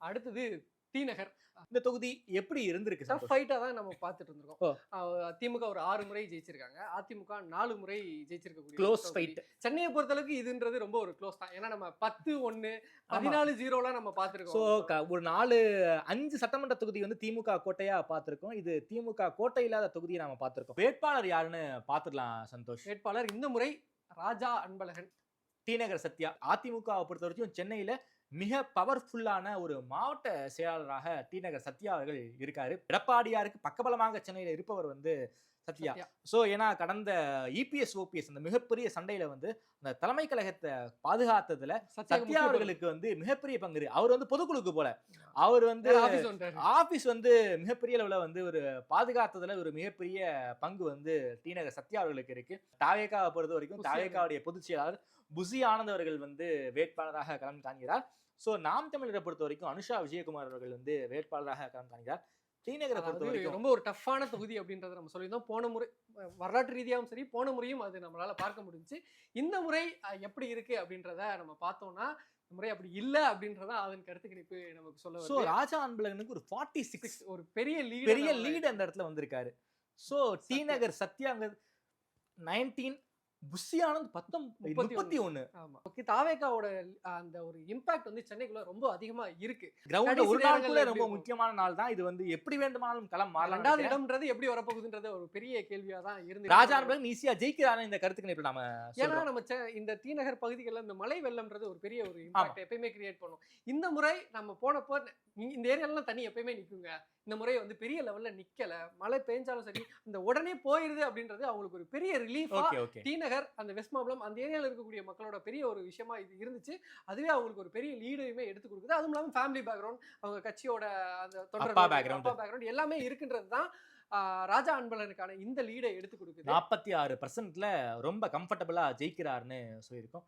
அடுத்தது டி நகர். இந்த தொகுதி எப்படி இருந்திருக்கு டஃப் சந்தோஷ்? ஃபைட்டா தான் நம்ம பார்த்துட்டு இருந்திருக்கோம். ஓ. திமுக ஒரு 6 முறை ஜெயிச்சிருக்காங்க. அதிமுக 4 முறை ஜெயிச்சிருக்கக்கூடிய க்ளோஸ் தொகுதி. ஃபைட். சென்னையை பொறுத்தளவுக்கு இதுன்றது ரொம்ப ஒரு க்ளோஸ் தான். ஏன்னா நம்ம 10-1, 14-0லாம் நம்ம சோ பார்த்திருக்கோம். ஒரு 5 சட்டமன்ற தொகுதி வந்து திமுக கோட்டையா பார்த்திருக்கோம். இது திமுக கோட்டை இல்லாத தொகுதியை நாம பார்த்திருக்கோம். வேட்பாளர் யாருன்னு பார்த்துடலாம் சந்தோஷ். வேட்பாளர் இந்த முறை ராஜா அன்பழகன். டி நகர் சத்யா. அதிமுகவை பொறுத்த வரைக்கும் சென்னையில மிக பவர்ஃபுல்லான ஒரு மாவட்ட செயலாளராக டி நகர் சத்யா அவர்கள் இருக்காரு. எடப்பாடியாருக்கு பக்கபலமாக சென்னையில இருப்பவர் வந்து சத்யா. சோ ஏன்னா கடந்த இபிஎஸ் ஓபிஎஸ் அந்த மிகப்பெரிய சண்டையில வந்து அந்த தலைமை கழகத்தை பாதுகாத்ததுல சத்யா அவர்களுக்கு வந்து மிகப்பெரிய பங்கு இருக்கு. அவர் வந்து பொதுக்குழுக்கு போல அவர் வந்து ஆபீஸ் வந்து மிகப்பெரிய அளவுல வந்து ஒரு பாதுகாத்ததுல ஒரு மிகப்பெரிய பங்கு வந்து டி நகர் சத்யா அவர்களுக்கு இருக்கு. தாவேகாவை பொறுத்த வரைக்கும் தாவேகாவுடைய பொதுச் செயலாளர் புசி ஆனந்த் அவர்கள் வந்து வேட்பாளராக களம் காண்கிறார். சோ நாம் தமிழரை பொறுத்த வரைக்கும் அனுஷா விஜயகுமார் அவர்கள் வந்து வேட்பாளராக களம் காண்கிறார். டி நகரை பொறுத்த வரைக்கும் ரொம்ப ஒரு டஃப்பான தொகுதி அப்படின்றத நம்ம சொல்லியிருந்தோம். போன முறை வரலாற்று ரீதியாகவும் சரி, போன முறையும் அது நம்மளால பார்க்க முடிஞ்சுச்சு. இந்த முறை எப்படி இருக்கு அப்படின்றத நம்ம பார்த்தோம்னா இந்த முறை அப்படி இல்ல அப்படின்றத அதன் கருத்து கணிப்பு நமக்கு சொல்ல வருது. சோ ராஜா அன்பழகனுக்கு ஒரு 46 ஒரு பெரிய லீட் அந்த இடத்துல வந்திருக்காரு. சோ டி நகர் சத்யாங்க 19, புஷி ஆனந்த் 31. ஆமா. ஓகே, தாவேகாவோட அந்த ஒரு இம்பாக்ட் வந்து சென்னைக்குள்ள ரொம்ப அதிகமா இருக்கு. கிரவுண்ட்ல ஒரு நாளுக்குள்ள ரொம்ப முக்கியமான நாள் தான். இது வந்து எப்படி வேண்டுமானாலும் களம் மாறலாம். இரண்டாவது இடம்ன்றது எப்படி வரப்போகுதுன்றது ஒரு பெரிய கேள்வியா தான் இருந்து. ராஜா அன்பழகன் ஈஸியா ஜெயிக்கிறாரு இந்த கருத்து கணிப்பு நாம. ஏன்னா நம்ம இந்த டி நகர் பகுதிகளில் இந்த மழை வெள்ளம்ன்றது ஒரு பெரிய ஒரு இம்பாக்ட் எப்பயுமே கிரியேட் பண்ணும். இந்த முறை நம்ம போனப்போ இந்த ஏரியாலாம் தண்ணி எப்பயுமே நிக்குங்க. இந்த முறை வந்து பெரிய லெவல்ல நிக்கல. மழை பெஞ்சாலும் சரி அந்த உடனே போயிருது அப்படின்றது அவங்களுக்கு ஒரு பெரிய ரிலீஃபா டி நகர் அந்த வெஸ்ட் மாம்பலம் அந்த ஏரியால இருக்கக்கூடிய மக்களோட பெரிய ஒரு விஷயமா இது இருந்துச்சு. அதுவே அவங்களுக்கு ஒரு பெரிய லீடையுமே எடுத்து கொடுக்குது. அதுவும் இல்லாமல் ஃபேமிலி பேக்ரவுண்ட், அவங்க கட்சியோட அந்த தொண்டர் பேக்ரவுண்ட் எல்லாமே இருக்குன்றது தான் ராஜா அன்பழகனுக்கான இந்த லீடை எடுத்து கொடுக்குது. 46% ரொம்ப கம்ஃபர்டபுளா ஜெயிக்கிறாருன்னு சொல்லியிருக்கோம்.